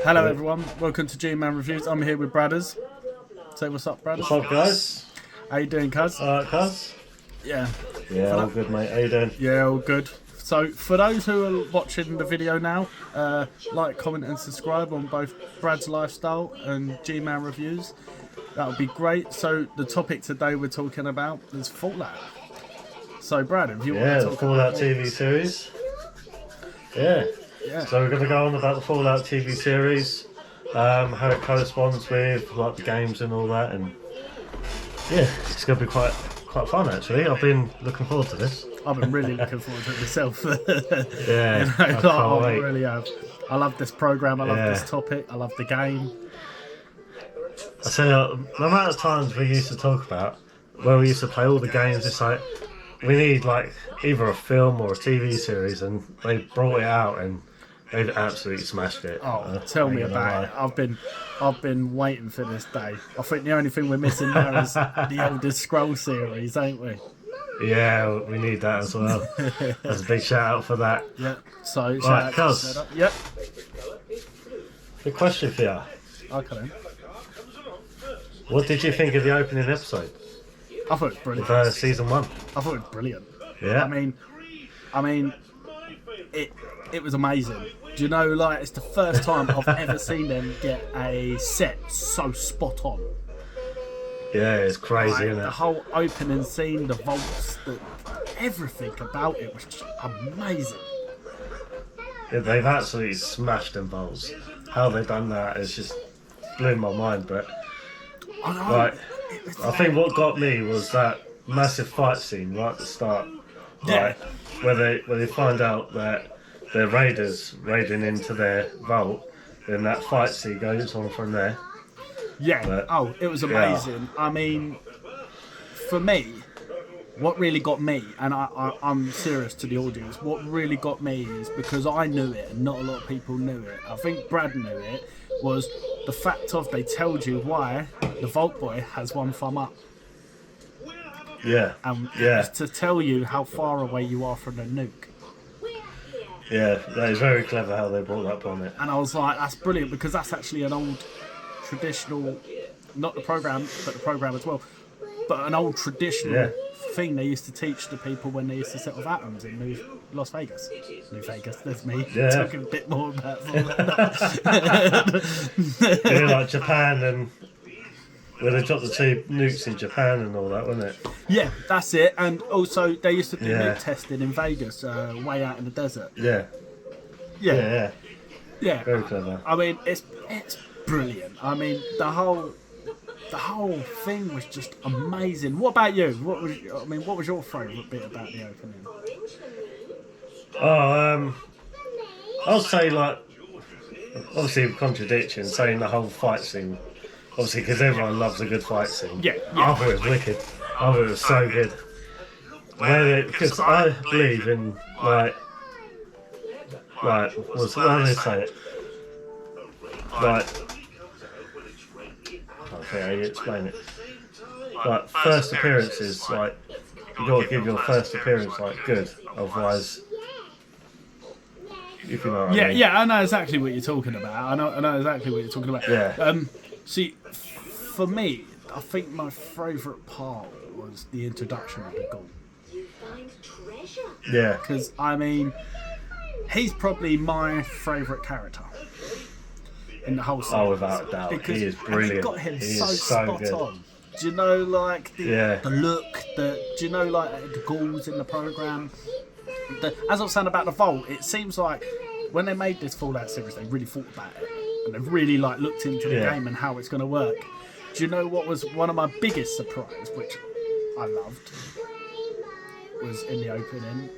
Hello everyone, welcome to G-Man Reviews. I'm here with Bradders. Say what's up, Bradders. What's up, guys? How you doing, cuz? Alright, cuz? Yeah. Yeah, all good, mate. How you doing? Yeah, all good. So, for those who are watching the video now, like, comment and subscribe on both Brad's Lifestyle and G-Man Reviews. That would be great. So, the topic today we're talking about is Fallout. So, Brad, if you want to Yeah, talk the Fallout about TV series. Yeah. Yeah. So we're going to go on about the Fallout TV series, how it corresponds with like the games and all that, and yeah, it's going to be quite fun actually. I've been looking forward to this. I've been really looking forward to it myself. Yeah, I can't wait. really have. I love this program. I love Yeah. this topic. I love the game. I tell you, the amount of times we used to talk about where we used to play all the games, it's like we need like either a film or a TV series, and they brought it out and they've absolutely smashed it. Oh, tell me about it. I've been waiting for this day. I think the only thing we're missing now is the Elder Scrolls series, ain't we? Yeah, we need that as well. That's a big shout out for that. Yeah. So, Right, shout out to cuz. Setup. Yep. The question for you: Okay. Then. what did you think of the opening episode I thought it was brilliant. of season 1? I thought it was brilliant. Yeah. I mean, it was amazing. Do you know, like, it's the first time I've ever seen them get a set so spot on. Yeah, it's crazy, Like, isn't the it? whole opening scene, the vaults, everything about it was just amazing. Yeah, they've absolutely smashed them vaults. How they've done that is just blew my mind. But I know. like, I think what got me was that massive fight scene right at the start. Yeah. Like, where they find out that they're raiders raiding into their vault, then that fight scene goes on from there. Yeah. But, It was yeah. amazing. I mean, for me, what really got me, and I'm serious to the audience, what really got me is because I knew it and not a lot of people knew it. I think Brad knew it, was the fact of they told you why the Vault Boy has one thumb up. Yeah. And Yeah. it's to tell you how far away you are from the nuke. Yeah, that is very clever how they brought that up on it. And I was like, that's brilliant, because that's actually an old traditional, not the program, but the program as well, but an old traditional thing they used to teach the people when they used to set off atoms in Las Vegas. New Vegas, there's me talking a bit more about that. Yeah, like Japan and where they dropped the 2 nukes in Japan and all that, wasn't it? Yeah, that's it. And also, they used to do Yeah. nuke testing in Vegas, way out in the desert. Yeah. Yeah, yeah. Very clever. I mean, it's brilliant. I mean, the whole thing was just amazing. What about you? What was your favourite bit about the opening? I'll say, like, obviously contradiction, saying the whole fight scene. Obviously, because everyone loves a good fight scene. Yeah. I thought it was wicked. I thought it was so good. Because I believe in, like, how do they say it? Like, I can't think how you explain it. Like, first appearances, like, you got to give your first appearance, like, good. Otherwise, if you know what I mean. Yeah, I know exactly what you're talking about. I know exactly what you're talking about. Yeah. See, for me, I think my favourite part was the introduction of the Ghoul. Yeah. Because, I mean, he's probably my favourite character in the whole series. Oh, without a doubt. He is brilliant. And they got him He so is so spot good. on. Do you know, like, Yeah. the look, do you know, like, the ghouls in the programme? As I was saying about the Vault, it seems like when they made this Fallout series, they really thought about it. And they really, like, looked into the game and how it's going to work. Do you know what was one of my biggest surprise, which I loved, was in the opening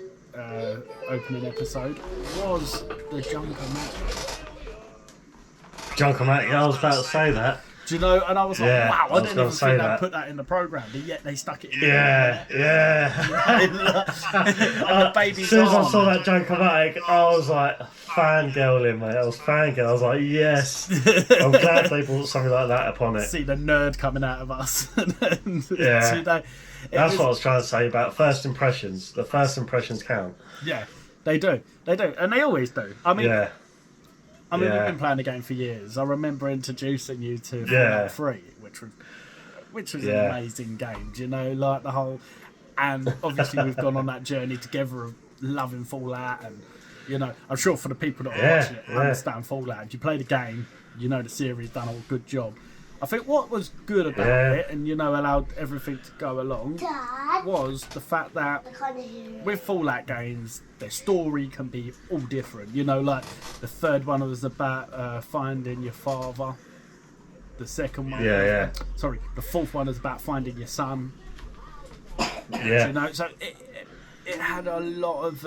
episode, was the Junker Magic. Junkermat, yeah, I was about to say that. Do you know? And I was like, Yeah, wow, I I was didn't gonna even say think that. they'd put that in the programme, but yet they stuck it in Yeah. and the baby's As soon as I arm. saw that Junkermatic, I was like fangirling, mate. I was fangirl. I was like, yes. I'm glad they brought something like that upon it. See the nerd coming out of us. Yeah. You know, That's what I was trying to say about first impressions. The first impressions count. Yeah, they do. They do. And they always do. I mean, Yeah. I mean, we've Yeah. been playing the game for years. I remember introducing you to Yeah. Fallout 3, which was an Yeah. amazing game. Do you know, like the whole, and obviously we've gone on that journey together of loving Fallout, and you know, I'm sure for the people that are Yeah, watching it yeah. understand Fallout. If you play the game, you know the series done a good job. I think what was good about Yeah. it, and you know, allowed everything to go along, Dad, was the fact that I kind of hear it. with Fallout games, their story can be all different. You know, like the third one was about finding your father. The second one, Yeah, sorry, the fourth one is about finding your son. Yeah. You know, so it had a lot of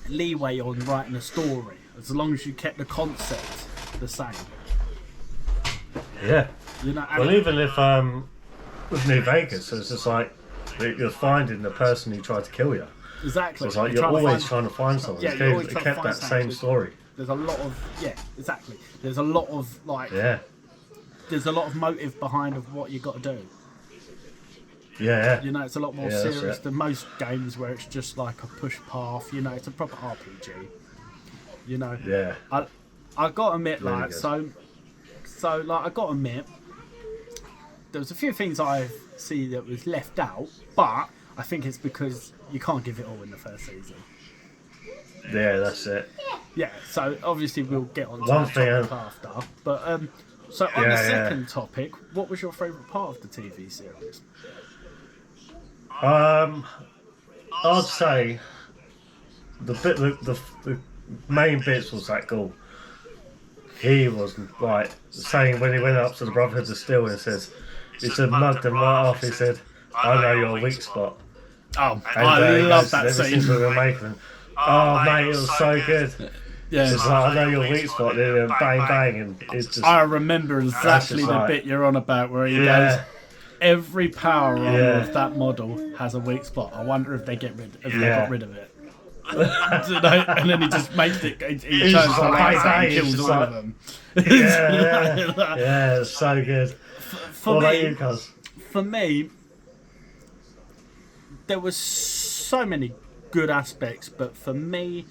leeway on writing a story as long as you kept the concept the same. Yeah. You know, and Well, even if with New Vegas, it's just like you're finding the person who tried to kill you. exactly. So it's like You're you're trying to always find- trying to find someone. Yeah, It you're always kept, trying it to kept find that someone. same story. There's a lot of exactly. There's a lot of like Yeah. there's a lot of motive behind of what you got to do. Yeah. You know, it's a lot more Yeah, that's serious it. than most games where it's just like a push path. You know, it's a proper RPG. You know, Yeah. I got to admit, Very like, good. so like, I got to admit, there was a few things I see that was left out, but I think it's because you can't give it all in the first season. Yeah, that's it. Yeah, so obviously we'll get on to One that thing, topic after. But so on the Yeah, yeah. second topic, what was your favourite part of the TV series? I'd say the main bits was that Ghoul. He was like saying when he went up to the Brotherhood of Steel and says, he said mugged him right off. He said, "I know your weak spot." Oh, And, I he love goes, that "Ever scene. since we were making them." Oh mate, it was so good. Yeah, It's like, I know your weak spot. Then bang bang, and it's just I remember exactly just the like- bit you're on about where he yeah, goes, every power armor Yeah. of that model has a weak spot. I wonder if they they Yeah. got rid of it. You know, and then he just makes it. He It's turns just the like, lights out and bang, kills it's all just of like- them. yeah, yeah, it's so good. For What about me, you, cuz? for me, there was so many good aspects, but for me,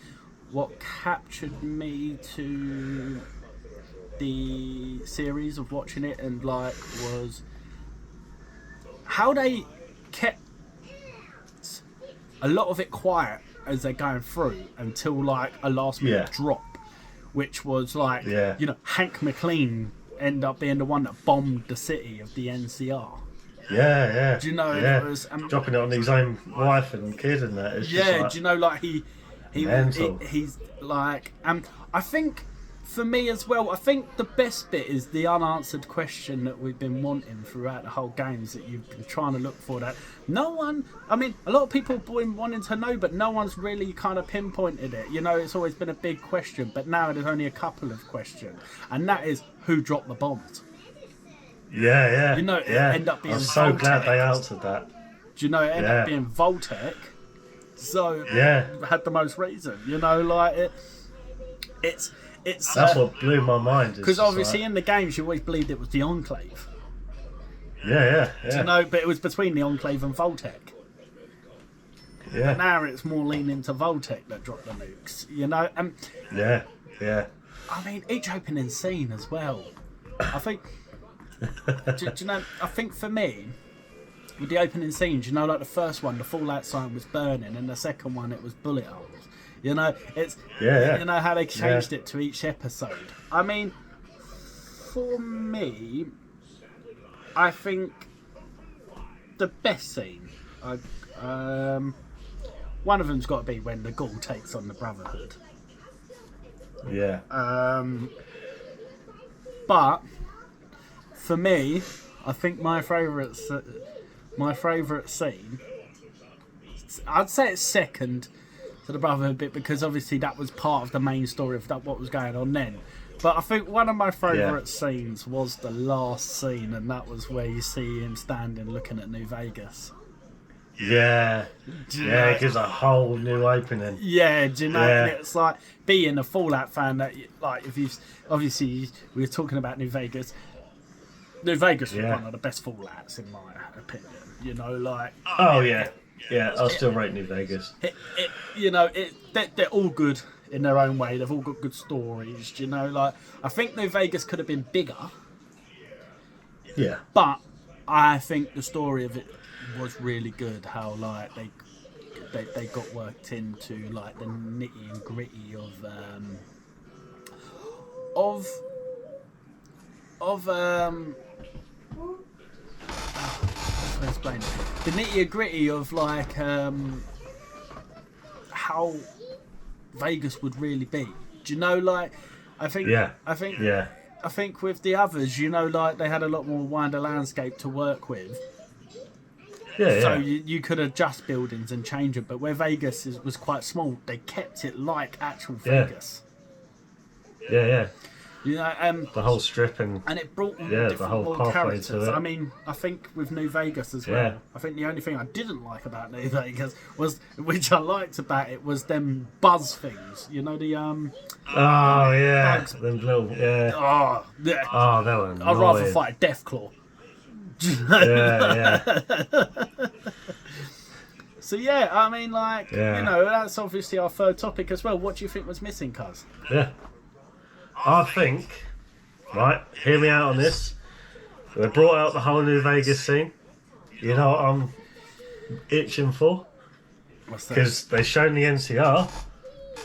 what captured me to the series of watching it and like was how they kept a lot of it quiet as they're going through until like a last minute Yeah. drop, which was like, Yeah. you know, Hank McLean ended up being the one that bombed the city of the NCR. Yeah, yeah. Do you know, Yeah. it was, Dropping it on his own wife and kid and that. It's just yeah, like, do you know, like Mental. he's like, I think for me as well, I think the best bit is the unanswered question that we've been wanting throughout the whole games that you've been trying to look for. That no one, I mean, a lot of people have been wanting to know, but no one's really kind of pinpointed it. You know, it's always been a big question, but now there's only a couple of questions, and that is who dropped the bombs. yeah, yeah. You know, it yeah. ended up being I'm so glad Voltec. they answered that. Do you know, it ended up Yeah. being Voltec, so Yeah. had the most reason. You know, like it's That's what blew my mind. because obviously in the games you always believed it was the Enclave. Yeah, yeah. You know, but it was between the Enclave and Voltec. Yeah. Now it's more leaning to Voltec that dropped the nukes. You know, and Yeah, yeah. I mean each opening scene as well. I think. do you know? I think for me, with the opening scenes, you know, like the first one, the Fallout sign was burning, and the second one it was bullet holes. You know, it's Yeah. you know how they changed it to each episode. I mean, for me, I think the best scene, one of them's got to be when the Ghoul takes on the Brotherhood. Yeah. But for me, I think my favourite scene, I'd say it's second to the Brotherhood bit because obviously that was part of the main story of what was going on then. But I think one of my favourite scenes was the last scene, and that was where you see him standing looking at New Vegas. Yeah. Do you Yeah, know- it gives a whole new opening. Yeah, do you know? Yeah. And it's like being a Fallout fan that, like, if you've obviously we were talking about New Vegas. New Vegas was Yeah. one of the best Fallouts in my opinion. You know, like Oh, yeah. Yeah, I'll still rate New Vegas. you know, they're all good in their own way. They've all got good stories. Do you know, like I think New Vegas could have been bigger, Yeah. but I think the story of it was really good. How like they got worked into like the nitty and gritty of how to explain it. The nitty and gritty of like how Vegas would really be. Do you know, like I think Yeah. I think Yeah. I think with the others, you know, like they had a lot more wider landscape to work with. Yeah. So Yeah. you could adjust buildings and change it, but where Vegas was quite small, they kept it like actual Yeah. Vegas. Yeah. Yeah. You know, The whole strip and it brought all Yeah, the different whole more pathway characters. to it. I mean, I think with New Vegas as Yeah. well. I think the only thing I didn't like about New Vegas was, which I liked about it, was them buzz things. You know the Oh yeah, Bugs. them little oh yeah. Oh, they were I'd rather annoying. fight a Deathclaw. Yeah. So yeah, I mean, like Yeah. you know, that's obviously our third topic as well. What do you think was missing, Cuz? Yeah. I think, right, hear me out on this. They brought out the whole New Vegas scene. You know what I'm itching for? What's that? Because they shown the NCR.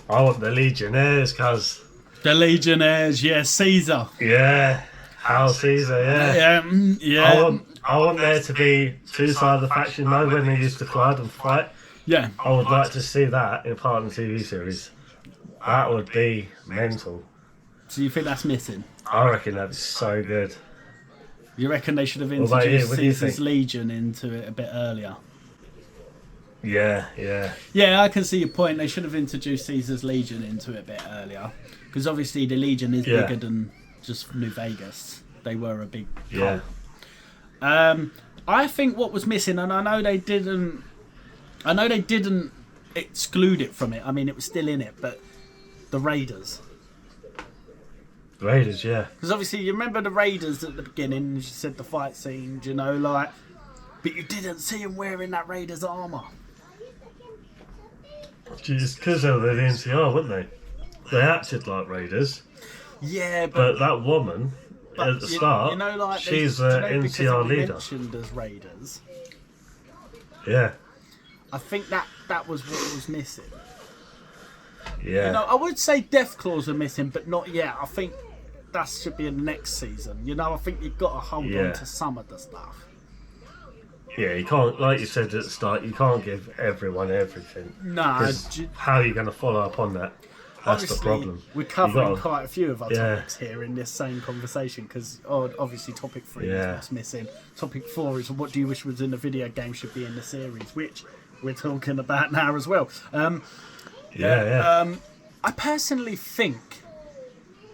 I want the Legionnaires, cuz. The Legionnaires, yeah, Caesar. Yeah. Hal Caesar, yeah. Yeah. I want there to be two sides of the faction, know when they used to collide and fight. Yeah. I would like to see that in part of the TV series. That would be mental. So you think that's missing? I reckon that'd be so good. You reckon they should have What about you? introduced What do you Caesar's think? Legion into it a bit earlier? Yeah, yeah. Yeah, I can see your point. They should have introduced Caesar's Legion into it a bit earlier. Because obviously the Legion is Yeah. bigger than just New Vegas. They were a big Yeah. cult. I think what was missing, and I know they didn't exclude it from it. I mean, it was still in it, but the Raiders. Raiders, yeah. Because obviously you remember the Raiders at the beginning, you said the fight scene, you know, like, but you didn't see them wearing that Raiders armour. Just because they were the NCR, weren't they? They acted like Raiders, Yeah, but that woman at the start, you know, like she's they- an because they NCR were leader. mentioned as Raiders. Yeah, I think that was what was missing. yeah, You know, I would say Deathclaws are missing, but not yet. I think that should be in next season. You know, I think you've got to hold Yeah. on to some of the stuff. yeah. You can't, like you said at the start, you can't give everyone everything. Nah, 'Cause how are you going to follow up on that? That's the obviously, problem. we're covering You gotta- quite a few of our Yeah. topics here in this same conversation because obviously topic 3 is Yeah. what's missing. Topic 4 is what do you wish was in the video game should be in the series, which we're talking about now as well. Yeah. I personally think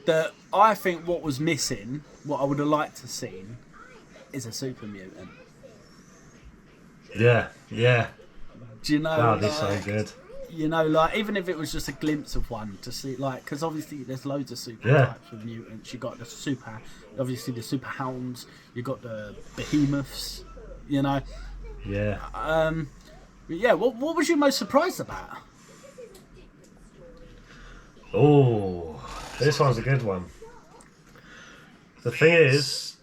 that what was missing, what I would have liked to seen, is a super mutant. Yeah, yeah. Do you know? That'd be so like, good. You know, like even if it was just a glimpse of one to see, like, because obviously there's loads of super Yeah. types of mutants. You got the super, obviously the super hounds. You got the behemoths. You know, Yeah. but yeah. What was you most surprised about? Oh, this one's a good one. The thing is,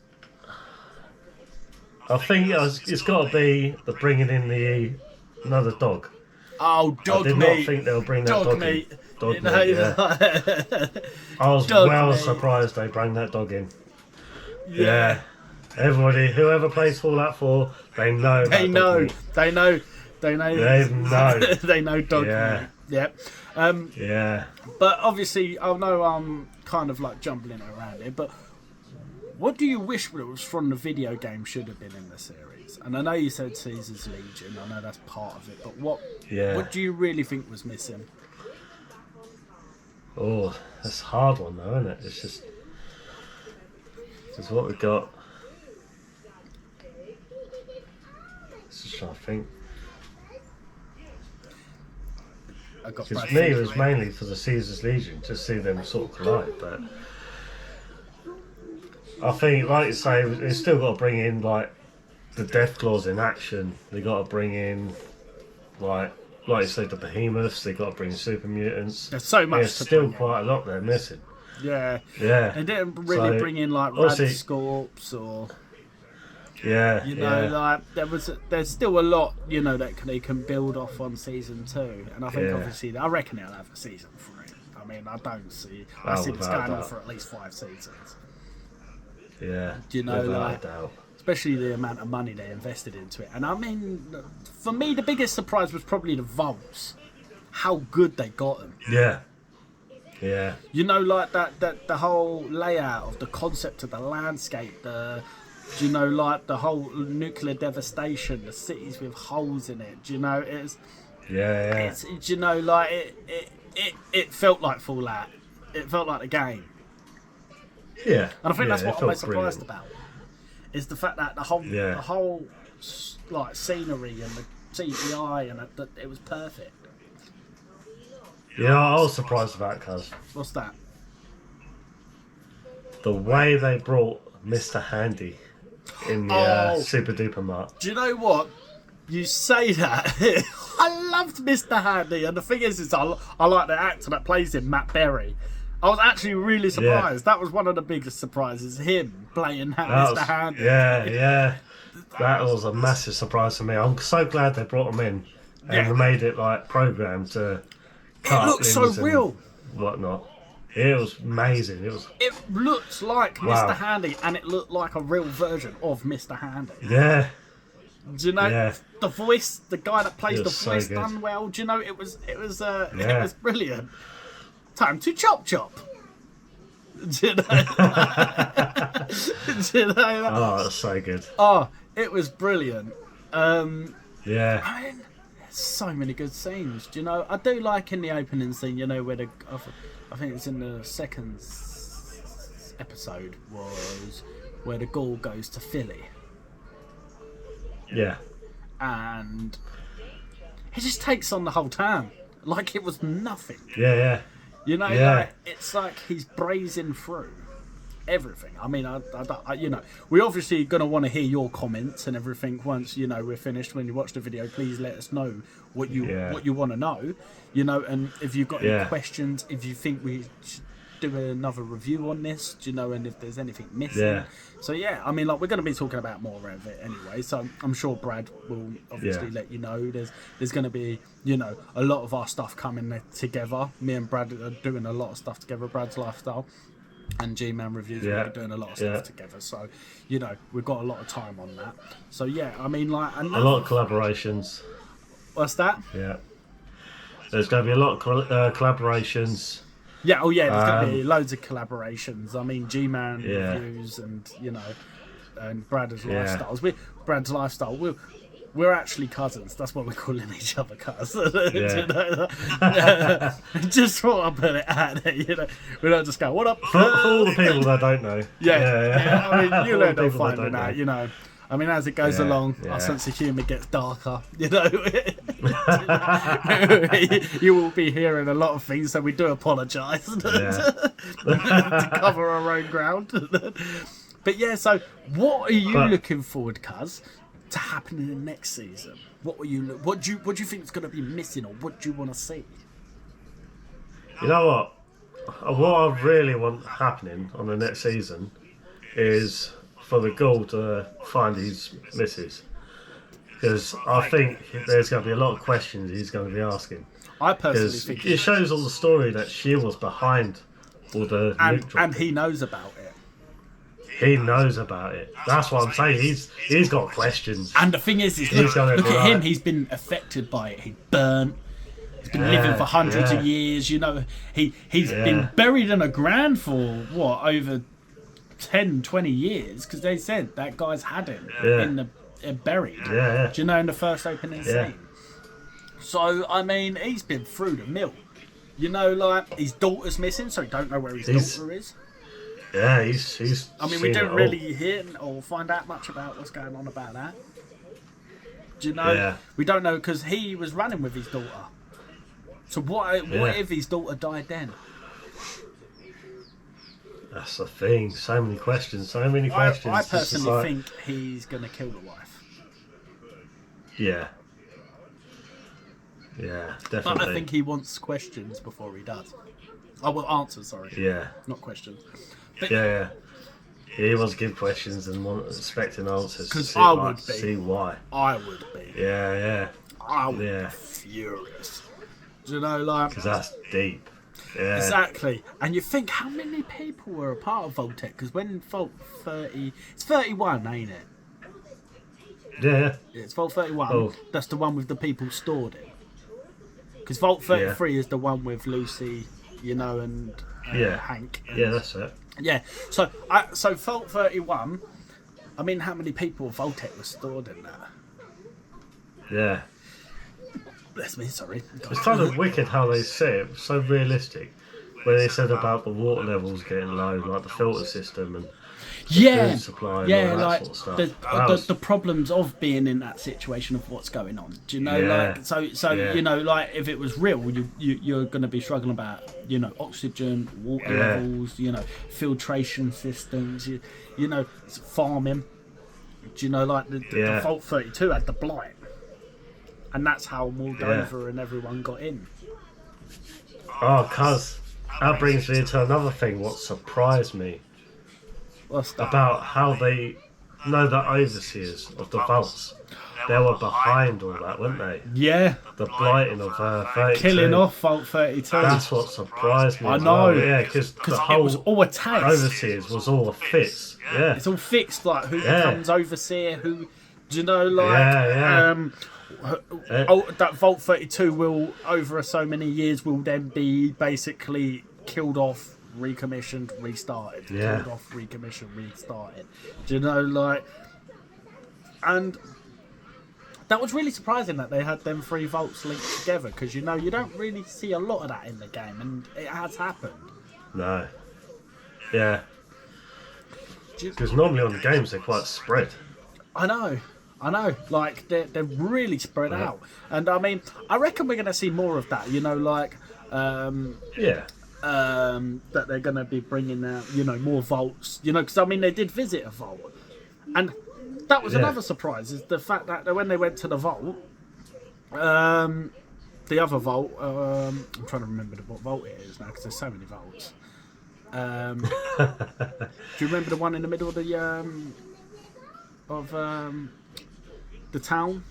I think it's got to be the bringing in another dog. Oh, I dog did not meat. think they'll bring that Dog dog meat. in. Dog You meat, know, yeah. I was dog well meat. surprised they bring that dog in. Yeah. Everybody, whoever plays Fallout 4, they know. They that know. dog meat. They know. They know. They know. They know dog Yeah. meat. Yep. Yeah. But obviously, I know I'm kind of like jumbling around it, but what do you wish that was from the video game should have been in the series? And I know you said Caesar's Legion, I know that's part of it, but what do you really think was missing? Oh, that's a hard one though, isn't it? It's just what we got. Just trying to think. I got Because Brad me, it Pitt. was mainly for the Caesar's Legion to see them sort of collide, but I think, like you say, they still got to bring in like the Deathclaws in action. They got to bring in like like you said, the behemoths. They got to bring super mutants. There's so much There's to still bring in. quite a lot they're missing. Yeah. Yeah. They didn't really So, bring in like obviously- Radscorps or Yeah. you know yeah. like there's still a lot that they can build off on season 2, and I think Yeah. obviously I reckon it'll have a season 3. I mean I see Oh, it's without going on doubt. for at least 5 seasons. Yeah. You know, without like- a doubt. Especially the amount of money they invested into it. And I mean, for me, the biggest surprise was probably the vaults. How good they got them. Yeah. Yeah. You know, like that the whole layout of the concept of the landscape, like the whole nuclear devastation, the cities with holes in it. It's Yeah. like it felt like Fallout. It felt like the game. Yeah. And I think that's yeah, what it I'm most felt surprised brilliant. about. Is the fact that the whole Yeah. like scenery and the CGI and it was perfect. Yeah, I was surprised about because What's that? the way they brought Mr. Handy in the Oh. Super Duper Mart. Do you know what? You say that. I loved Mr. Handy, and the thing is I like the actor that plays him, Matt Berry. I was actually really surprised. That was one of the biggest surprises. Him playing That Mr. was- Handy. Yeah. That was a massive surprise for me. I'm so glad they brought him in and Yeah. made it like programmed to It cut looks so limbs and real. whatnot. It was amazing. It was It looks like Wow. Mr. Handy, and it looked like a real version of Mr. Handy. yeah. Do you know Yeah. the voice? The guy that plays It the was so voice good. done well. Do you know it was it Yeah. was brilliant. Time to chop. Do you know? Do you know that? Oh, that's so good. Oh, it was brilliant. Yeah. I mean, there's so many good scenes. Do you know? I do like in the opening scene. Where I think it's in the second episode was where the Gaul goes to Philly. Yeah. And he just takes on the whole town like it was nothing. Yeah. Yeah. Like, it's like he's brazing through everything. I mean, I we're obviously going to want to hear your comments and everything once we're finished. When you watch the video, please let us know what you want to know. And if you've got any Yeah. questions, if you think we should do another review on this, and if there's anything missing. Yeah. So yeah, I mean, like we're going to be talking about more of it anyway. So I'm sure Brad will obviously Yeah. let you know. There's going to be a lot of our stuff coming together. Me and Brad are doing a lot of stuff together. Brad's Lifestyle and G-Man Reviews Yeah. will be doing a lot of stuff Yeah. together. So we've got a lot of time on that. So yeah, I mean, like A lot of collaborations. What's that? Yeah. There's going to be a lot of Yeah, collaborations. there's going to be loads of collaborations. I mean, G-Man Yeah. Reviews and and Brad's Yeah. Lifestyles. Brad's Lifestyle. We're actually cousins. That's what we're calling each other, cousins. Yeah. Just thought I'd put it out there. We don't just go, what up? For all the people that don't know. Yeah. I mean, you'll All end the up people that finding don't out. I mean, as it goes Yeah, along, yeah. our sense of humour gets darker. You will be hearing a lot of things, so we do apologise to cover our own ground. But yeah, so what are you looking forward, cuz, to happen in the next season? What do you think is going to be missing, or what do you want to see? You know what? What I really want happening on the next season is for the Gaul to find his missus. Because I think there's going to be a lot of questions he's going to be asking. I personally Because think it shows on the story that she was behind all the nuke and dropping. he knows about it. He knows about it. That's what I'm saying. He's got questions. And the thing is He's look gonna at be him. right. He's been affected by it. He's burnt. He's been living for hundreds of years. He's been buried in a ground for what, over 10, 20 years? Because they said that guy's had him in the buried. Yeah. Do you know, in the first opening scene? So I mean, he's been through the mill. Like his daughter's missing, so we don't know where his daughter is. Yeah, he's. I mean, seen we it don't all. really hear or find out much about what's going on about that. Do you know? Yeah. We don't know because he was running with his daughter. So what if his daughter died then? That's the thing. So many questions. So many I questions. It's just personally like- think he's going to kill the wife. Yeah. Yeah, But definitely. I think he wants questions before he does. Oh, well, answers, sorry. Yeah, Not questions. But yeah. He wants to give questions and expecting answers. 'Cause See, I like, would be. see why. I would be. Yeah, I would Yeah. be furious. Do you know, like... because that's deep. Yeah, Exactly. And you think, how many people were a part of Vault-Tec? Because when Vault 30... It's 31, ain't it? yeah, It's Vault 31. Oh. That's the one with the people stored in. Because Vault 33 is the one with Lucy, you know, and Yeah. Hank. And, yeah. That's it. Yeah. So Vault 31, I mean, how many people of Vault-Tec were stored in that? Yeah, Bless me, sorry. it's kind of wicked how they say it. So realistic. Where they said about the water levels getting low, like the filter system and Yeah, food supply and yeah, all that like sort of stuff. the, That was- the problems of being in that situation of what's going on. Do you know, Yeah. like so Yeah. you know, like if it was real, you're going to be struggling about, you know, oxygen, water Yeah. levels, you know, filtration systems, you know, farming. Do you know, like the Yeah. Vault 32 had the blight, and that's how Moldova Yeah. and everyone got in. Oh, cuz that brings me to another thing. What surprised me What's that? about how they know the overseers of the vaults. They were behind all that, weren't they? Yeah, The blighting of 32. killing off Vault 32. That's what surprised me. I as know. well. Yeah, because the Because it whole was all a test. overseers was all a fits. Yeah, It's all fixed, like who Yeah. becomes overseer, who, do you know, like, Yeah. that Vault 32 will, over so many years, will then be basically killed off, recommissioned, restarted. Yeah. Killed off, recommissioned, restarted. Do you know, like, and that was really surprising that they had them three vaults linked together, because, you know, you don't really see a lot of that in the game, and it has happened. no. Yeah, Do you- because normally on the games they're quite spread. I know. Like they're really spread Yeah. out, and I mean, I reckon we're going to see more of that. You know, like Yeah, that they're going to be bringing out, you know, more vaults. You know, because I mean, they did visit a vault, and that was Yeah. another surprise is the fact that when they went to the vault, the other vault. I'm trying to remember what vault it is now because there's so many vaults. Do you remember the one in the middle of the town?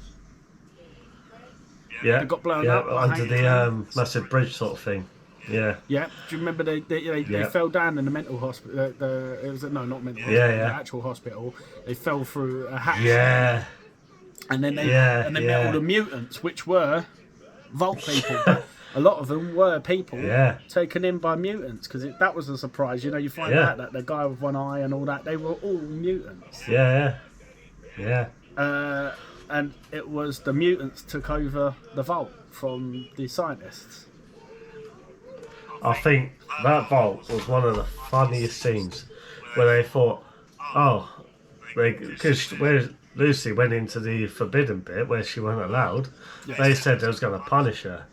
yeah. They got blown yeah, up by under Hank the Clan. massive bridge sort of thing. Yeah, Yeah. Do you remember they Yeah. fell down in the mental hospital? It was not mental hospital. Yeah. The actual hospital. They fell through a hatch. yeah, And then they Yeah, met yeah. all the mutants, which were Vault people. But a lot of them were people Yeah. taken in by mutants because that was a surprise. You know, you find Yeah. out that the guy with one eye and all that, they were all mutants. yeah. And it was the mutants took over the Vault from the scientists. I think that vault was one of the funniest scenes where they thought, oh, because where Lucy went into the forbidden bit where she wasn't allowed, they said they was going to punish her.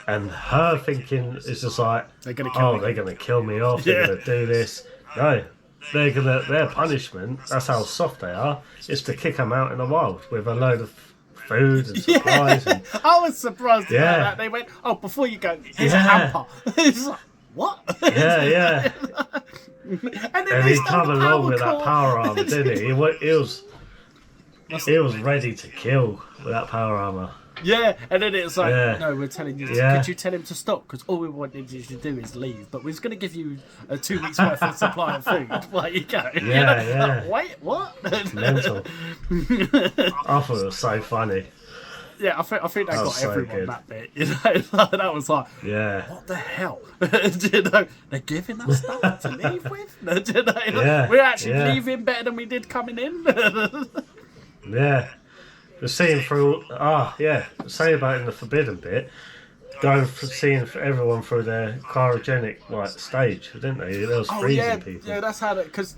And her thinking is just like, They're gonna kill me. they're going to kill me off, Yeah. they're going to do this. No, their punishment, that's how soft they are, is to kick them out in the wild with a load of food and supplies. And, I was surprised about Yeah. that. They went, "Oh, before you go, here's a Yeah. hamper." It's like, what? yeah. And then And they he stole come the along with cord. that power armor, didn't he? He was ready to kill with that power armor. Yeah, and then it's like, Yeah. no, we're telling you. Yeah. Could you tell him to stop? Because all we wanted you to do is leave. But we're just going to give you a 2 weeks worth of supply of food while you go. You Yeah, know? yeah. Like, wait, what? Mental. I thought it was so funny. Yeah, I think they That got was so everyone good. that bit. You know, that was like, Yeah. what the hell? Do you know, they're giving us stuff to leave with. Do you know, Yeah, we're actually yeah. leaving better than we did coming in. Yeah. We're seeing through. Say about in the forbidden bit, seeing everyone through their cryogenic stage, didn't they? There was freezing people. yeah, that's how because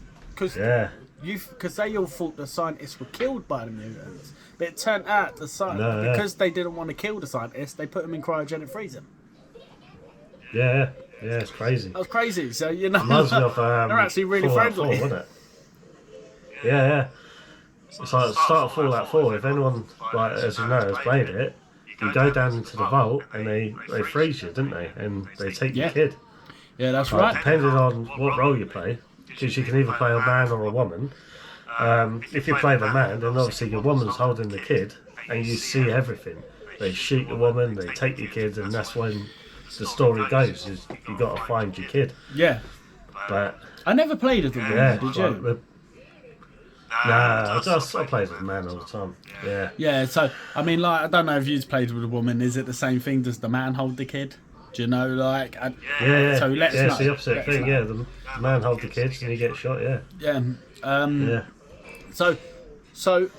Yeah. because they all thought the scientists were killed by the mutants, but it turned out No, yeah. because they didn't want to kill the scientists, they put them in cryogenic freezing. Yeah. Yeah. It's crazy. That was crazy. So you know, Reminds me of they're actually really Fallout friendly. 4, wasn't it? Yeah. It's like the start of Fallout 4. If anyone, as you know, has played it, you go down into the vault and they freeze you, didn't they? And they take your Yeah. kid. Yeah, that's Like, right. depending on what role you play, because you can either play a man or a woman. If you play the man, then obviously your woman's holding the kid, and you see everything. They shoot the woman, they take your kid, and that's when the story goes. Is you got to find your kid. Yeah. But I never played as a woman, yeah, did like you? nah, I play with a man all the time. Yeah. Yeah, so, I mean, like, I don't know if you've played with a woman. Is it the same thing? Does the man hold the kid? Do you know, like... Yeah. So let's it's know. the opposite Let's thing. know. Yeah, the man holds the kids and he gets shot. Yeah. Yeah. Yeah. So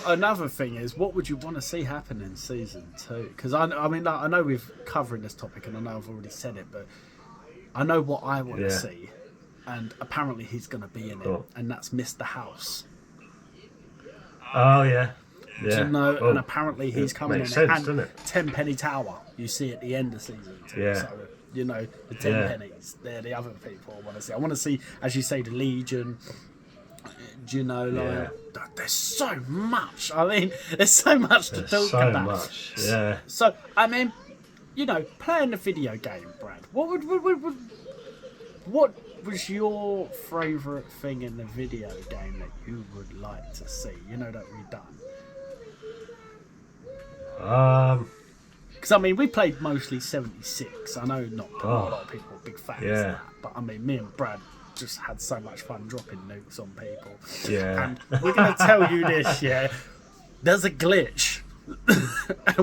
another thing is, what would you want to see happen in season 2? Because I mean, like, I know we've covering this topic, and I know I've already said it, but I know what I want to Yeah. see, and apparently he's going to be in it, Cool. and that's Mr. House. Oh yeah. Do Yeah. you know? Well, and apparently he's it coming in makes it. sense, And doesn't it? Tenpenny Tower, you see at the end of season 2. Yeah. So, you know, the Tenpennies, they're the other people I want to see. I want to see, as you say, the Legion. Do you know, like, there's so much. I mean, there's so much to There's talk so about. much. Yeah. So, I mean, you know, playing a video game, Brad, what was your favourite thing in the video game that you would like to see? You know, that we've done. Because, I mean, we played mostly 76. I know not a lot of people are big fans of Yeah. that. But, I mean, me and Brad just had so much fun dropping nukes on people. Yeah. And we're going to tell you this, yeah. There's a glitch.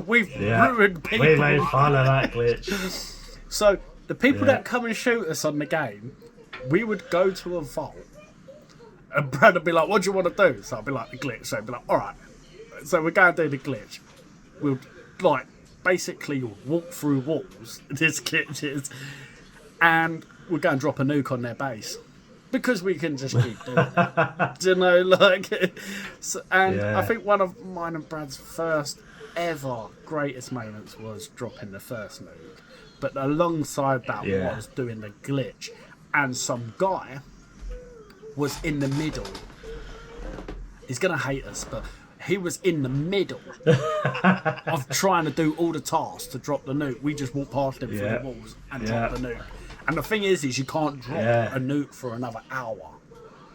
We've ruined people. We made fun of that glitch. So, the people Yeah. that come and shoot us on the game, we would go to a vault. And Brad would be like, what do you want to do? So I'd be like, the glitch. So I'd be like, alright. So we're going to do the glitch. We'll, like, basically walk through walls, this glitch is, and we're going to drop a nuke on their base. Because we can just keep doing it. Do you know, like... So, and I think one of mine and Brad's first ever greatest moments was dropping the first nuke. But alongside that was doing the glitch. And some guy was in the middle. He's going to hate us, but he was in the middle of trying to do all the tasks to drop the nuke. We just walked past him through the walls and dropped the nuke. And the thing is you can't drop a nuke for another hour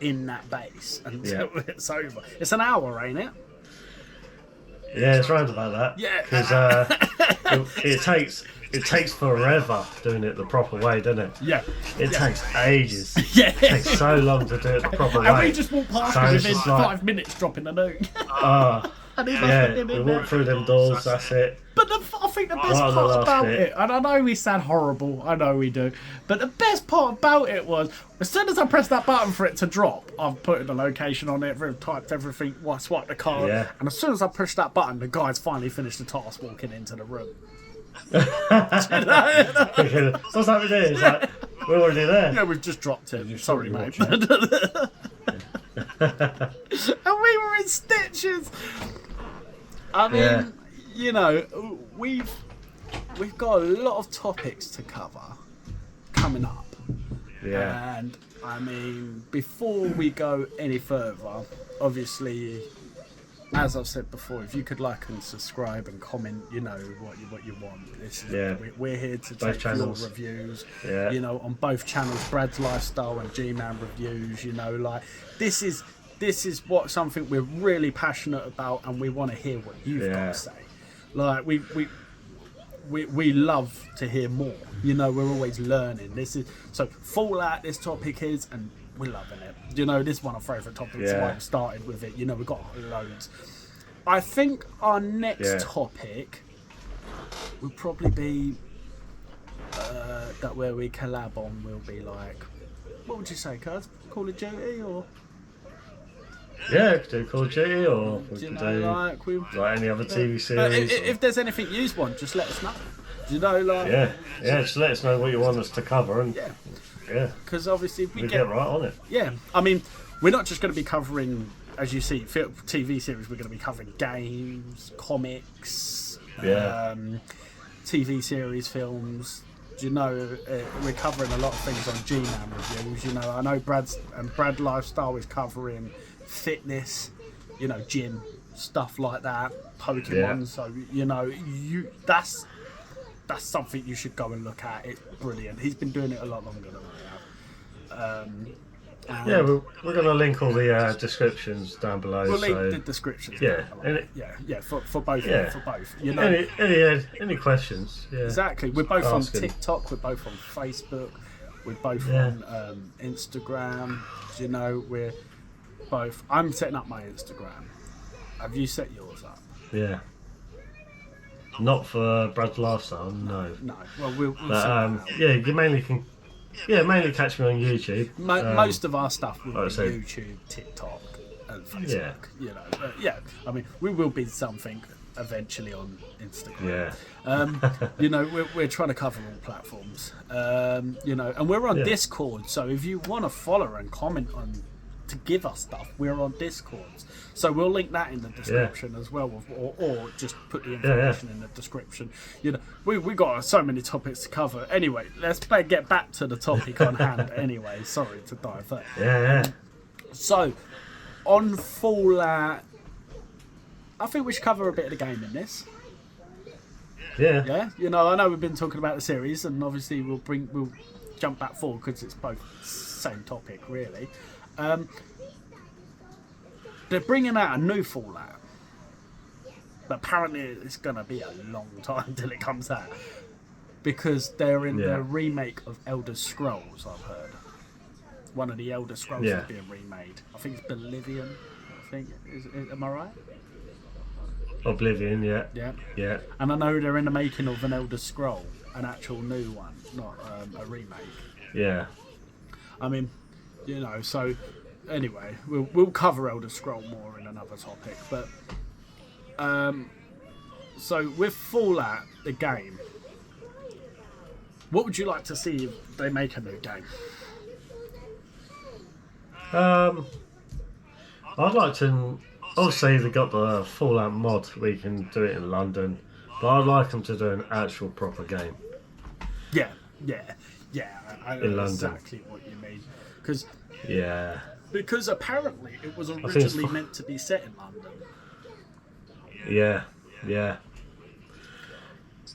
in that base until it's over. It's an hour, ain't it? Yeah, it's round about that. Yeah. Because it takes forever doing it the proper way, doesn't it? Yeah. It takes ages. Yeah. It takes so long to do it the proper way. And we just walked past So him it's within just like- 5 minutes dropping the nuke. And he must have Yeah, been we in there. walk through them doors, that's it. But I think the best Right on the part last about bit. it, and I know we sound horrible, I know we do, but the best part about it was, as soon as I pressed that button for it to drop, I've put the location on it, typed everything, swiped the card, and as soon as I pushed that button, the guy's finally finished the task walking into the room. What's happening here? It's like, we're already there. Yeah, we've just dropped it. Sorry, mate. watch And we were in stitches. I mean, you know, we've got a lot of topics to cover coming up. Yeah. And I mean, before we go any further, obviously, as I've said before, if you could like and subscribe and comment, you know what you want. This is, we're here to Both take channels. your reviews. Yeah. You know, on both channels, Brad's Lifestyle and G-Man Reviews. You know, like this is what something we're really passionate about, and we want to hear what you've got to say. Like we love to hear more. You know, we're always learning. This is so Fallout. This topic is, and we're loving it. You know, this is one of our favourite topics. Yeah. Why we started with it. You know, we've got loads. I think our next topic will probably be that where we collab on will be like, what would you say, Cuz? Call of Duty or? Yeah, we could do Call of Duty or we Do you could know, do like like any other TV series. if there's anything you want, just let us know. Do you know, like just let us know what you want us to cover and because obviously if we we get get right on it. yeah. I mean, we're not just going to be covering, as you see, TV series. We're going to be covering games, comics, TV series, films. Do you know, we're covering a lot of things on G-Man Reviews. You know, I know Brad Lifestyle is covering fitness, you know, gym, stuff like that, Pokemon. Yeah. So that's something you should go and look at. It's brilliant. He's been doing it a lot longer than I have. Yeah, we're going to link all the descriptions down below. We'll so link the descriptions. Yeah, down below. For both. Yeah. For both. any questions? Yeah. Exactly. We're both on Ask 'em. TikTok. We're both on Facebook. We're both Yeah. on Instagram. We're both. I'm setting up my Instagram. Have you set yours up? Yeah. Not for Brad's Lifestyle, no. No. Well, we'll But set that up. yeah, you mainly can. Yeah, mainly catch me on YouTube. Most of our stuff will be like I said- YouTube, TikTok, and Facebook. Yeah. I mean, we will be something eventually on Instagram. Yeah. We're trying to cover all platforms. And we're on Yeah. Discord. So if you want to follow and comment to give us stuff, we're on Discord. So we'll link that in the description as well, or just put the information in the description. We got so many topics to cover. Anyway, let's get back to the topic on hand. Anyway, sorry to divert. Yeah. So on Fallout, I think we should cover a bit of the game in this. Yeah. Yeah, I know we've been talking about the series, and obviously we'll jump back forward because it's both same topic really. They're bringing out a new Fallout, but apparently it's going to be a long time till it comes out because they're in the remake of Elder Scrolls. I've heard one of the Elder Scrolls is being remade. I think it's Oblivion. Am I right? Oblivion, yeah. Yeah. And I know they're in the making of an Elder Scroll, an actual new one, not a remake. Yeah. I mean, so anyway, we'll cover Elder Scroll more in another topic. But so with Fallout, the game, what would you like to see if they make a new game? I'd like to. Obviously, they got the Fallout mod where you can do it in London, but I'd like them to do an actual proper game. Yeah. I know In London. exactly what you mean. Because apparently it was it's originally fu- meant to be set in London. Yeah.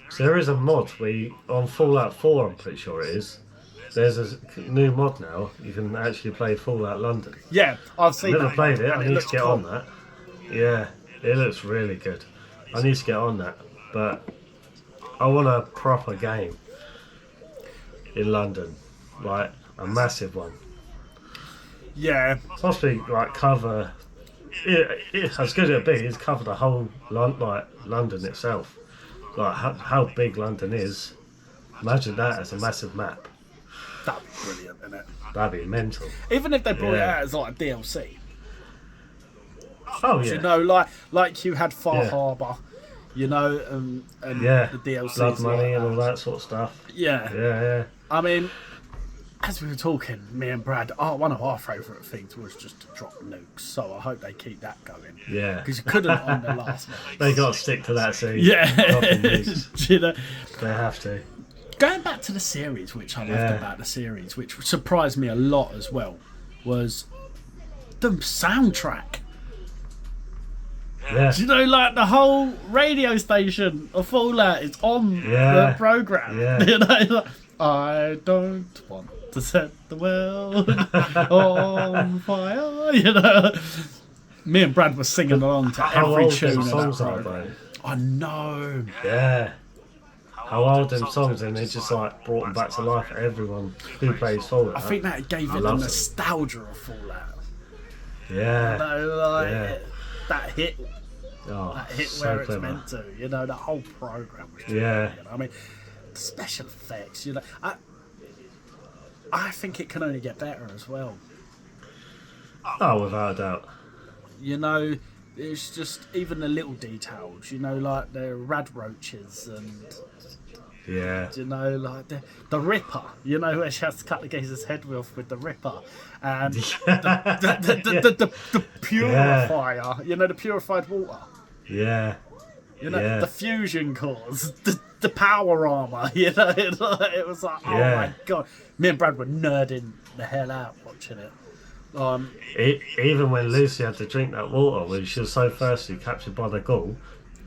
So there is a mod on Fallout 4, I'm pretty sure it is. There's a new mod now. You can actually play Fallout London. Yeah, I've seen Never that. played it. and I need looks to get cool. on that. Yeah, it looks really good. I need to get on that, but I want a proper game in London, like a massive one. Yeah, Possibly like cover. As good as it be, is cover the whole London itself. Like how big London is. Imagine that as a massive map. that'd be brilliant, isn't it? That'd be mental. Even if they brought it Yeah. out as like a DLC. Oh yeah. Like you had Far Yeah. Harbour, and Yeah. the DLC. Blood money and all that sort of stuff. Yeah. Yeah. I mean, as we were talking, me and Brad, one of our favourite things was just to drop nukes. So I hope they keep that going. Yeah. Because you couldn't on the last one. They got to stick to that scene. Yeah. Dropping nukes. They have to. Going back to the series, which I loved Yeah. about the series, which surprised me a lot as well, was the soundtrack. Yeah. Like the whole radio station of Fallout is on Yeah. the program. Yeah. Like, I don't want to set the world on fire. Me and Brad were singing along to How every old tune them of that songs are program. though? I know. Yeah. How old them songs, and they just like brought them back to life for everyone who plays Fallout. I think that gave I it the loved it. nostalgia of Fallout. Yeah. That hit Oh, that hit so where it's clever. meant to. That whole program was just Yeah. brilliant. I mean, the special effects. I think it can only get better as well. Oh, without a doubt. It's just even the little details. Like the rad roaches and Yeah. like the Ripper. Where she has to cut the geezer's head off with the Ripper, and the purifier. The purified water. Yeah. Yeah. The fusion cores, the power armor. It was like, oh Yeah. my god. Me and Brad were nerding the hell out watching it. Even when Lucy had to drink that water, when she was so thirsty, captured by the ghoul,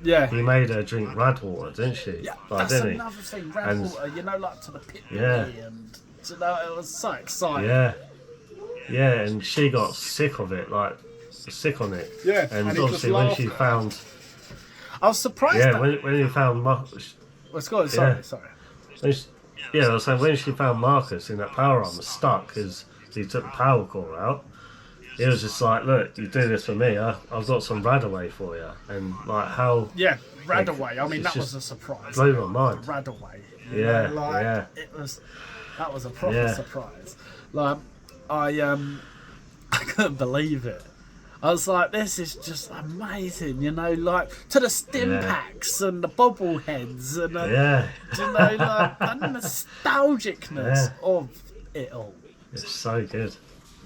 Yeah. he made her drink rad water, didn't she? Yeah, Like, that's didn't another thing. Red And- water, like to the pit Yeah. and it was so he? exciting. Yeah, and she got sick of it, like sick on it. Yeah, and and he obviously just when laughed she at her. found, I was surprised. yeah, that... when he found Let's go. Sorry, Yeah. sorry. yeah, I was saying when she found Marcus in that power armor stuck because he took the power core out. It was just like, look, you do this for me. I've got some Radaway for you, and like how Yeah, Radaway. I mean, it's that was just a surprise. blew my mind. Radaway. Yeah, like, yeah. That was a proper Yeah. surprise. Like, I couldn't believe it. I was like, this is just amazing, like to the stim Yeah. packs and the bobbleheads and Yeah, like the nostalgicness of it all. it's so good.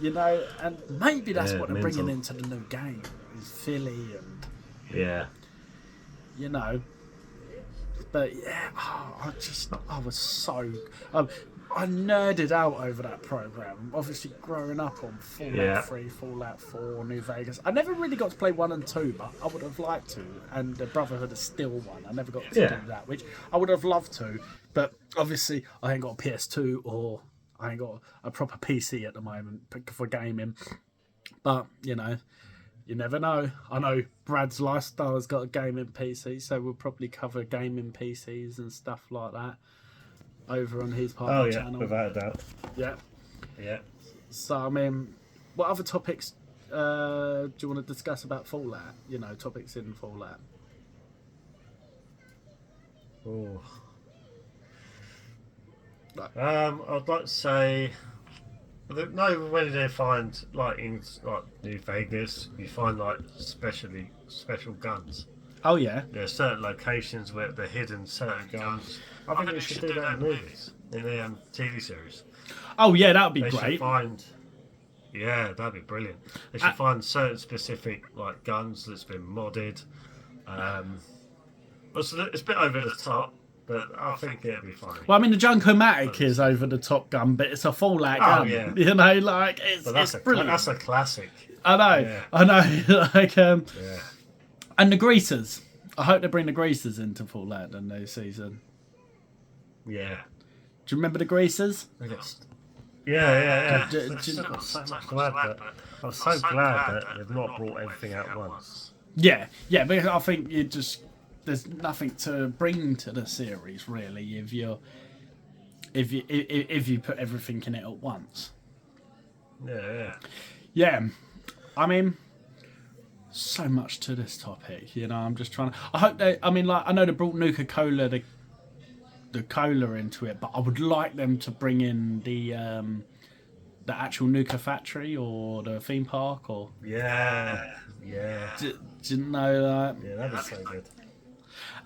And maybe that's Yeah, what they're bringing mental. into the new game is Philly and Yeah, but yeah, I was so I nerded out over that program. Obviously, growing up on Fallout Yeah. 3, Fallout 4, New Vegas, I never really got to play 1 and 2, but I would have liked to. And the Brotherhood of Steel 1, I never got to Yeah. do that, which I would have loved to. But obviously, I ain't got a PS2 or I ain't got a proper PC at the moment for gaming. But you never know. I know Brad's Lifestyle has got a gaming PC, so we'll probably cover gaming PCs and stuff like that over on his part oh of the yeah, channel. without a doubt. Yeah. Yeah. So I mean, what other topics do you want to discuss about Fallout? Topics in Fallout. Oh. Like- I'd like to say, no, when they find like in like New Vegas, you find like special guns. Oh yeah. There are certain locations where they're hidden certain guns. I think they should do that in movies, in the TV series. Oh yeah, that would be They great. should find. Yeah, that'd be brilliant. They should find certain specific like guns that's been modded. It's a bit over the top, but I think it'd be fine. Well, I mean, the Junkomatic is over the top gun, but it's a Fallout Oh, gun. yeah. It's brilliant. That's a classic. I know, Yeah. I know. Yeah. And the Greasers. I hope they bring the Greasers into Fallout the new season. Yeah. Do you remember the Greasers? Yeah. Do- There's do- still got so much to add, but I'm so glad that they've not brought everything out at once. Yeah, but I think there's nothing to bring to the series really if you put everything in it at once. Yeah. Yeah, I mean, so much to this topic. I'm just trying to. I hope they. I mean, like I know they brought Nuka-Cola, the cola into it, but I would like them to bring in the actual Nuka factory or the theme park or. Yeah. Do you know that? Yeah, that'd be so good.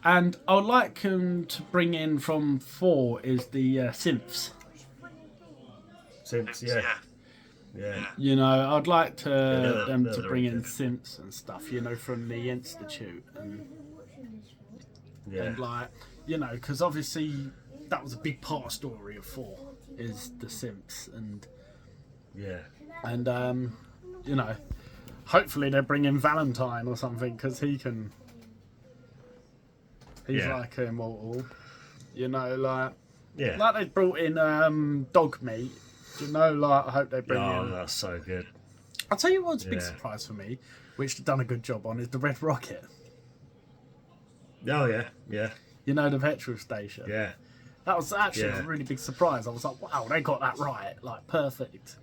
And I would like them to bring in from 4 is the synths. Since, yeah. I'd like them they're to bring in good. synths and stuff, from the Institute and Yeah. like, because obviously that was a big part of story of 4 is the synths and hopefully they bring in Valentine or something because he's Yeah. like immortal, like. Yeah. Like they brought in dog meat. Like I hope they bring Oh, in. that's so good. I'll tell you what's a big Yeah. surprise for me, which they've done a good job on, is the Red Rocket. Oh, yeah. The petrol station. Yeah. That was actually Yeah. a really big surprise. I was like, wow, they got that right. Like, perfect.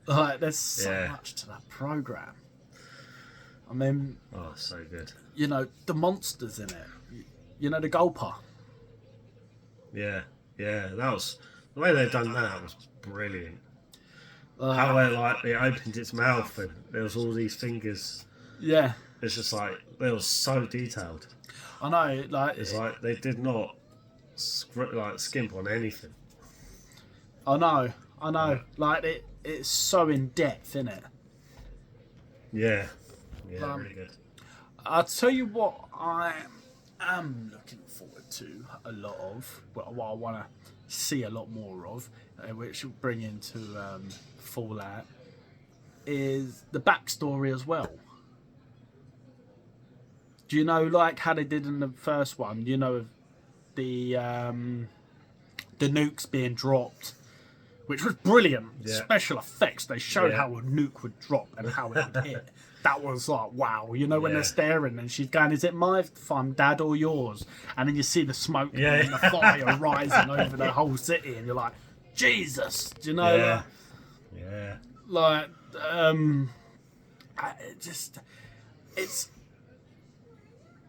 Like, there's so Yeah. much to that program. I mean, Oh, so good. the monsters in it. The Gulper. Yeah. That was the way they've done that was brilliant. How it opened its mouth and there was all these fingers. Yeah. It's just like they were so detailed. I know, like... It's like they did not skimp on anything. I know. Like, it's so in-depth, isn't it? Yeah, really good. I'll tell you what I am looking forward to a lot of, what I want to see a lot more of, which will bring into Fallout, is the backstory as well. Do you know, like how they did in the first one? You know, the nukes being dropped, which was brilliant. Yeah. Special effects. They showed Yeah. how a nuke would drop and how it would hit. That was like, wow. You know, when they're staring and she's going, "Is it my fun, Dad, or yours?" And then you see the smoke and the fire rising over the whole city, and you're like, Jesus. Do you know? Yeah. Like, it just,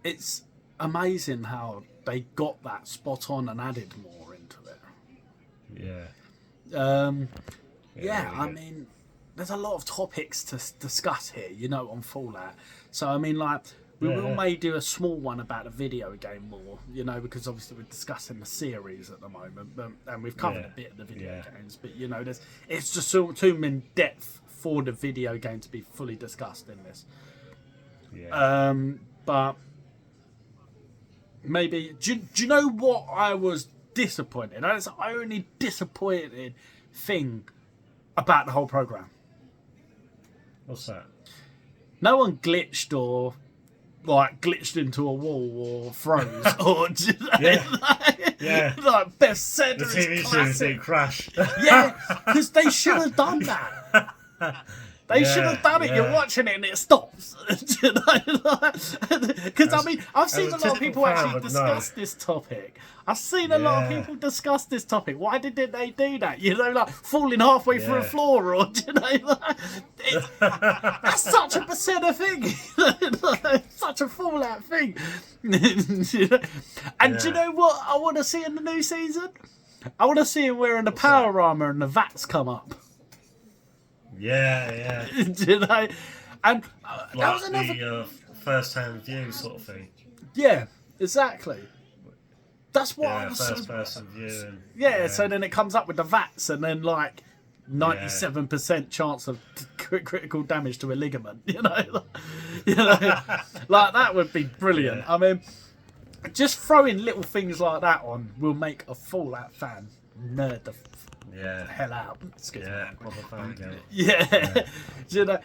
it's amazing how they got that spot on and added more into it. Yeah. I mean, there's a lot of topics to discuss here, you know, on Fallout. So, I mean, like, we may do a small one about the video game more, you know, because obviously we're discussing the series at the moment, and we've covered a bit of the video games, but, you know, it's just too in depth for the video game to be fully discussed in this. But maybe, do you know what I was disappointed? That's the only disappointed thing about the whole program. What's that? No one glitched or like glitched into a wall or froze or like best said The TV series didn't crash. Yeah, because they should have done that. They should have done it. You're watching it and it stops. Because I mean, I've seen a lot of people actually discuss this topic. I've seen a lot of people discuss this topic. Why didn't they do that? You know, like falling halfway through a floor, or you know, that's such a Bethesda thing. Such a Fallout thing. And do you know what I want to see in the new season? I want to see him wearing the power armor and the VATS come up. Yeah. Do you know? And Like that was another. the first-hand view sort of thing. Yeah, exactly. That's what I was. First-person view. And, so then it comes up with the VATS, and then like 97% chance of critical damage to a ligament. You know, like that would be brilliant. Yeah. I mean, just throwing little things like that on will make a Fallout fan nerd the hell out. Excuse me. Proper fan game. Yeah. Do you know,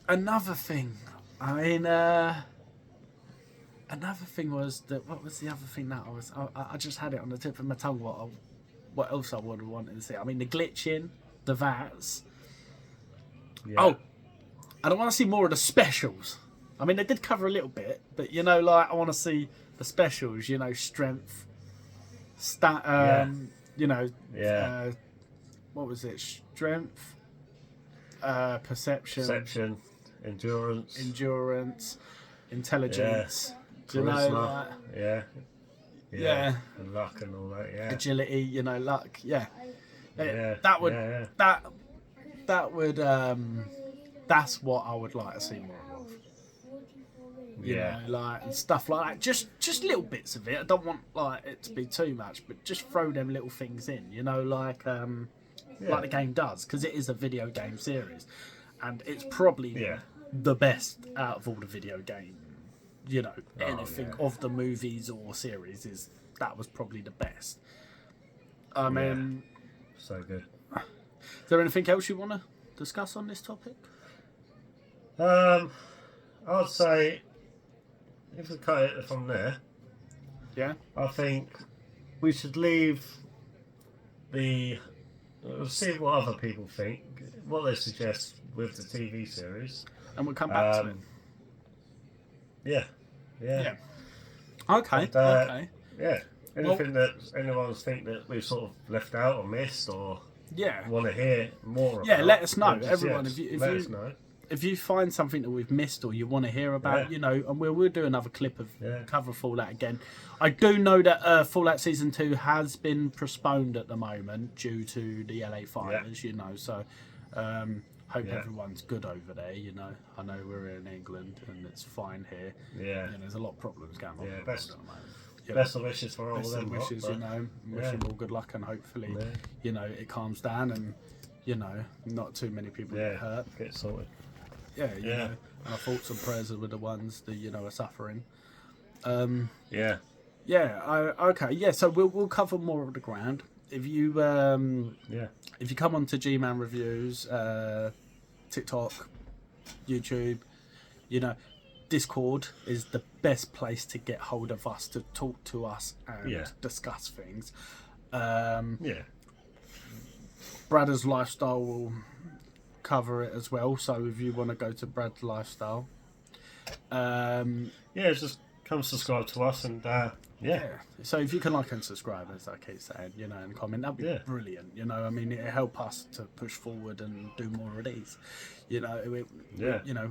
another thing. I mean, another thing was that. What was the other thing that I just had it on the tip of my tongue. What else I would have wanted to see? I mean, the glitching, the VATS. Yeah. Oh, and I want to see more of the specials. I mean, they did cover a little bit, but you know, like I want to see the specials. You know, strength, you know, what was it? Strength, perception, endurance, intelligence. Do you know, like, and luck and all that. Yeah, agility. You know, luck. Yeah, that would. That's what I would like to see more of. You know, like and stuff like that. Just little bits of it. I don't want like it to be too much, but just throw them little things in. You know, like the game does, because it is a video game series, and it's probably the best out of all the video game. You know, anything of the movies or series that was probably the best. I mean, so good. Is there anything else you want to discuss on this topic? I'd say if we cut it from there, I think we should leave see what other people think, what they suggest with the TV series, and we'll come back to it. Yeah. Okay. And, okay. Yeah. Anything that anyone's think that we've sort of left out or missed or want to hear more about. Let us know. Everyone, let us know. If you find something that we've missed or you want to hear about, you know, and we'll do another clip of cover Fallout again. I do know that Fallout Season 2 has been postponed at the moment due to the LA fires, you know, so hope everyone's good over there, you know. I know we're in England and it's fine here. Yeah. There's a lot of problems going on. Best at the moment. Best of wishes for all Best of them. of wishes, you know. Wish them all good luck and hopefully, you know, it calms down and, you know, not too many people get hurt. Get sorted. Yeah, you know, and our thoughts and prayers are with the ones that, you know, are suffering. Yeah. Okay. So we'll cover more of the ground. If you if you come on to G-Man Reviews, TikTok, YouTube, you know. Discord is the best place to get hold of us, to talk to us and discuss things. Brad's Lifestyle will cover it as well, so if you want to go to Brad's Lifestyle, just come subscribe to us, and so if you can like and subscribe, as I keep saying, you know, and comment, that'd be brilliant. You know, I mean, it'll help us to push forward and do more of these. You know,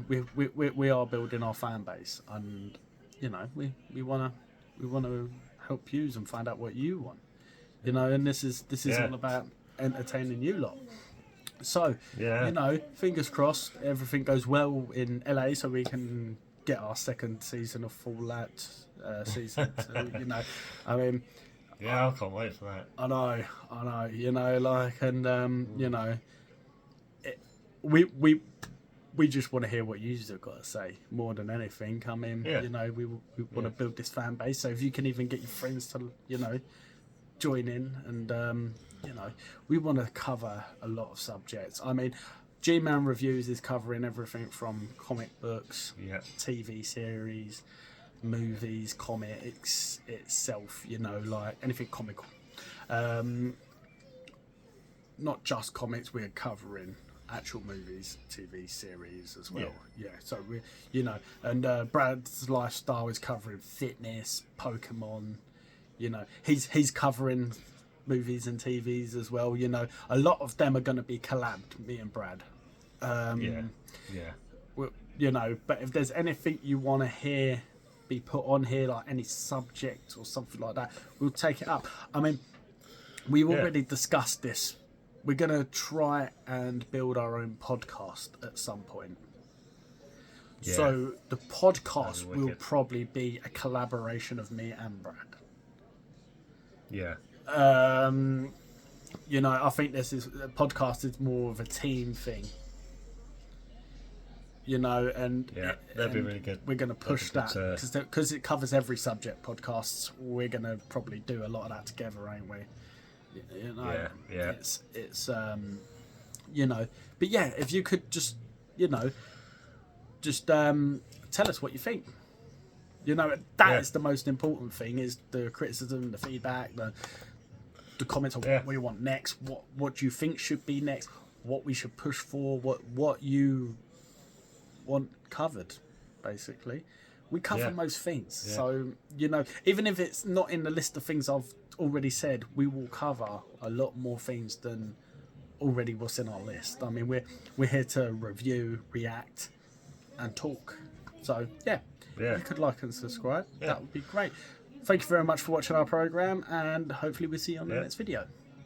we are building our fan base, and you know, we wanna help you and find out what you want. You know, and this is all about entertaining you lot. So you know, fingers crossed, everything goes well in LA, so we can get our second season of Fallout season 2. You know, I mean, I can't wait for that. I know. You know, like, and you know, we just want to hear what you've got to say more than anything. I mean, you know, we want to build this fan base, so if you can even get your friends to, you know, join in, and you know, we want to cover a lot of subjects. I mean, G-Man Reviews is covering everything from comic books, TV series, movies, comics itself, you know, like anything comical. Not just comics, we're covering actual movies, TV series as well. So we, you know, and Brad's Lifestyle is covering fitness, Pokemon. You know, he's covering movies and TVs as well. You know, a lot of them are going to be collabed, me and Brad. You know, but if there's anything you want to hear be put on here, like any subject or something like that, we'll take it up. I mean, we've already discussed this. We're going to try and build our own podcast at some point. So the podcast will probably be a collaboration of me and Brad. You know, I think this is a podcast is more of a team thing. You know, and that'd be really good. We're going to push that because it covers every subject. Podcasts, we're going to probably do a lot of that together, ain't we? You know, it's you know, but if you could just, you know, tell us what you think. You know, that is the most important thing, is the criticism, the feedback, the comments on what we want next, what you think should be next, what we should push for, what you want covered, basically. We cover most things. So, you know, even if it's not in the list of things I've already said, we will cover a lot more things than already what's in our list. I mean, we're here to review, react, and talk. So, if you could like and subscribe, that would be great. Thank you very much for watching our program, and hopefully we'll see you on the next video.